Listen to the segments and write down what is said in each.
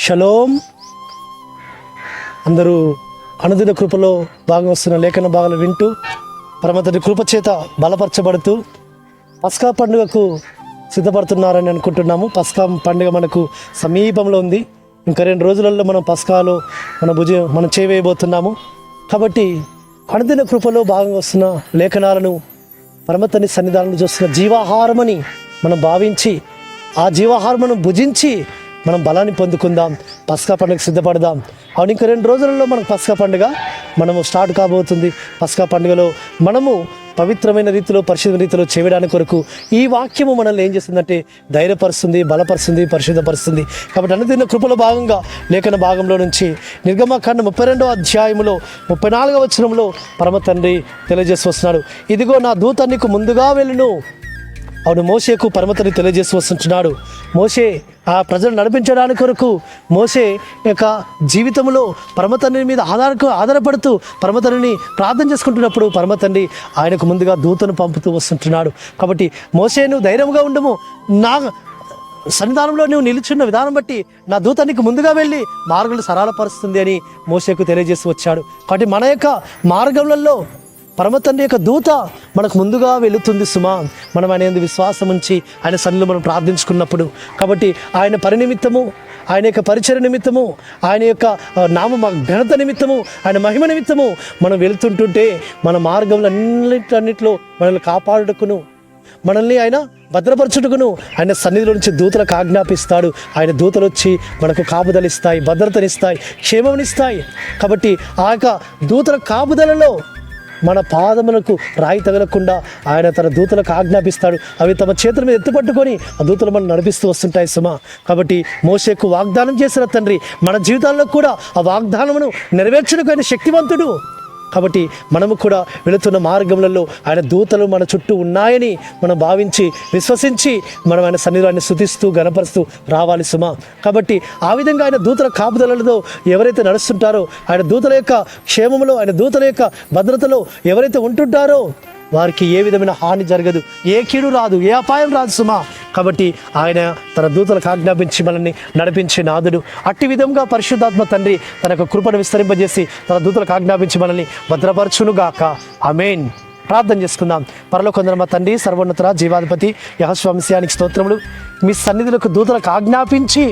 Shalom. అందరూ అనుదిన కృపలో భాగం వస్తున్న లేఖన భాగాలు వింటూ పరమతండ్రి కృప చేత బలపరచబడుతూ పస్కా పండుగకు సిద్ధపడుతున్నారని అనుకుంటున్నాము. పస్కా పండుగ మనకు సమీపంలో ఉంది. ఇంకా 2 రోజులలో మనం పస్కాలో మనం చేయవేయబోతున్నాము. కాబట్టి అనుదిన కృపలో భాగంగా వస్తున్న లేఖనాలను పరమతండ్రి సన్నిధానంలో చూస్తున్న జీవాహారమని మనం భావించి ఆ జీవాహారమును భుజించి మనం బలాన్ని పొందుకుందాం. పస్కా పండుగ సిద్ధపడదాం. అవును, ఇంకా 2 రోజులలో మనకు పస్కా పండుగ స్టార్ట్ కాబోతుంది. పస్కా పండుగలో మనము పవిత్రమైన రీతిలో పరిశుద్ధ రీతిలో చేయడానికి కొరకు ఈ వాక్యము మనల్ని ఏం చేస్తుందంటే ధైర్యపరుస్తుంది, బలపరుస్తుంది, పరిశుద్ధపరుస్తుంది. కాబట్టి అనుదిన కృపలో భాగంగా లేఖన భాగంలో నుంచి నిర్గమకాండం 32వ అధ్యాయములో 34వ వచనంలో పరమ తండ్రి తెలియజేసి వస్తున్నాడు. ఇదిగో నా దూత నీకు ముందుగా వెళ్ళును. అవును, మోషేకు పరమతండ్రి తెలియజేసి వస్తుంటున్నాడు. మోషే ఆ ప్రజలు నడిపించడానికి కొరకు మోషే యొక్క జీవితంలో పరమతండ్రి మీద ఆధారపడుతూ పరమతండ్రిని ప్రార్థన చేసుకుంటున్నప్పుడు పరమతండ్రి ఆయనకు ముందుగా దూతను పంపుతూ వస్తుంటున్నాడు. కాబట్టి మోషేను ధైర్యంగా ఉండము, నా సన్నిధానంలో నువ్వు నిలుచున్న విధానం బట్టి నా దూత నీకు ముందుగా వెళ్ళి మార్గాలు సరళపరుస్తుంది అని మోషేకు తెలియజేసి వచ్చాడు. కాబట్టి మన యొక్క మార్గంలో పరమతండ్రి యొక్క దూత మనకు ముందుగా వెళుతుంది సుమా. మనం ఆయన యందు విశ్వాసం ఉంచి ఆయన సన్నిధిలో మనం ప్రార్థించుకున్నప్పుడు. కాబట్టి ఆయన పరినిమిత్తము, ఆయన యొక్క పరిచయ నిమిత్తము, ఆయన యొక్క నామ ఘనత నిమిత్తము, ఆయన మహిమ నిమిత్తము మనం వెళుతుంటుంటే మన మార్గంలో అన్నిట్లో మనల్ని కాపాడుటకును, మనల్ని ఆయన భద్రపరచుటకును ఆయన సన్నిధిలో నుంచి దూతలకు ఆజ్ఞాపిస్తాడు. ఆయన దూతలు వచ్చి మనకు కాపుదలిస్తాయి, భద్రతనిస్తాయి, క్షేమనిస్తాయి. కాబట్టి ఆ యొక్క దూతల కాపుదలలో మన పాదములకు రాయి తగలకుండా ఆయన తన దూతలకు ఆజ్ఞాపిస్తాడు. అవి తమ చేతుల మీద ఎత్తుపట్టుకొని ఆ దూతలు మనం నడిపిస్తూ వస్తుంటాయి సుమా. కాబట్టి మోషేకు వాగ్దానం చేసిన తండ్రి మన జీవితాల్లో కూడా ఆ వాగ్దానమును నెరవేర్చడానికి ఆయన శక్తివంతుడు. కాబట్టి మనము కూడా వెళుతున్న మార్గములలో ఆయన దూతలు మన చుట్టూ ఉన్నాయని మనం భావించి విశ్వసించి మనం ఆయన సన్నిధాన్ని స్తుతిస్తూ గణపరుస్తూ రావాలి సుమా. కాబట్టి ఆ విధంగా ఆయన దూతల కాపుదలతో ఎవరైతే నడుస్తుంటారో, ఆయన దూతల యొక్క క్షేమంలో, ఆయన దూతల యొక్క భద్రతలో ఎవరైతే ఉంటుంటారో వారికి ఏ విధమైన హాని జరగదు, ఏ కీడు రాదు, ఏ అపాయం రాదు సుమా. కాబట్టి ఆయన తన దూతలకు ఆజ్ఞాపించి మనల్ని నడిపించే నాథుడు. అట్టి విధంగా పరిశుద్ధాత్మ తండ్రి తన యొక్క కృపను విస్తరింపజేసి తన దూతలకు ఆజ్ఞాపించి మనల్ని భద్రపరచునుగాక. ఆమేన్. ప్రార్థన చేసుకుందాం. పరలోకందర మా తండ్రి, సర్వోన్నత జీవాధిపతి యెహోవానికి స్తోత్రములు. మీ సన్నిధులకు దూతలకు ఆజ్ఞాపించి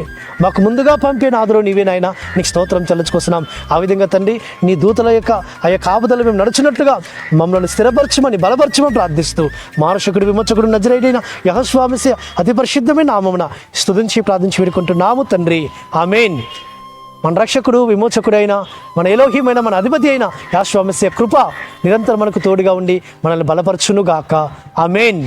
మాకు ముందుగా పంపే నాదులో నీవేనాయన నీకు స్తోత్రం చెల్లించుకొస్తున్నాం. ఆ విధంగా తండ్రి నీ దూతల యొక్క ఆ యొక్క ఆపదలు మేము నడుచున్నట్లుగా మమ్మల్ని స్థిరపరచమని బలపరచమని ప్రార్థిస్తూ మానసికుడు విమోచకుడు నజరేయుడైన యెహోవా అతి పరిశుద్ధమైన నామమున స్తుతించి ప్రార్థించి వేడుకుంటున్నాము తండ్రి. ఆమేన్. మన రక్షకుడు, విమోచకుడైన, మన ఎలోహిమైన, మన అధిపతి అయిన యెహోవా కృప నిరంతరం మనకు తోడుగా ఉండి మనల్ని బలపరచునుగాక. ఆమేన్.